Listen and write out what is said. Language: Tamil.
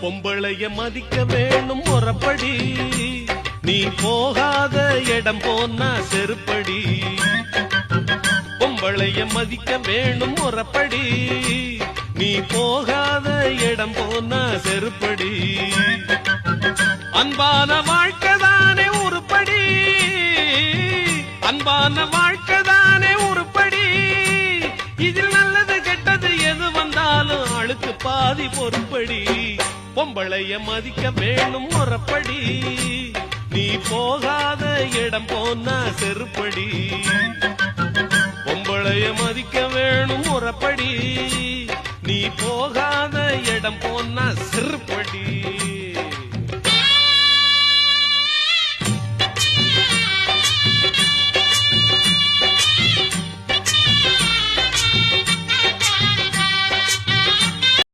பொம்பளைய மதிக்க வேணும் முறப்படி, நீ போகாத இடம் போனா செருப்படி. பொம்பளைய மதிக்க வேணும் முறப்படி, நீ போகாத இடம் போனா செருப்படி. அன்பான வாழ்க்கைதானே உருப்படி, அன்பான வாழ்க்கைதானே உருப்படி. இதில் நல்லது கெட்டது எது வந்தாலும் ஆளுக்கு பாதி பொறுப்படி. பொம்பளைய மதிக்க வேணும் முறப்படி, நீ போகாத இடம் போனா செருப்படி. பொம்பளைய மதிக்க வேணும் முறப்படி, நீ போகாத இடம் போனா செருப்படி.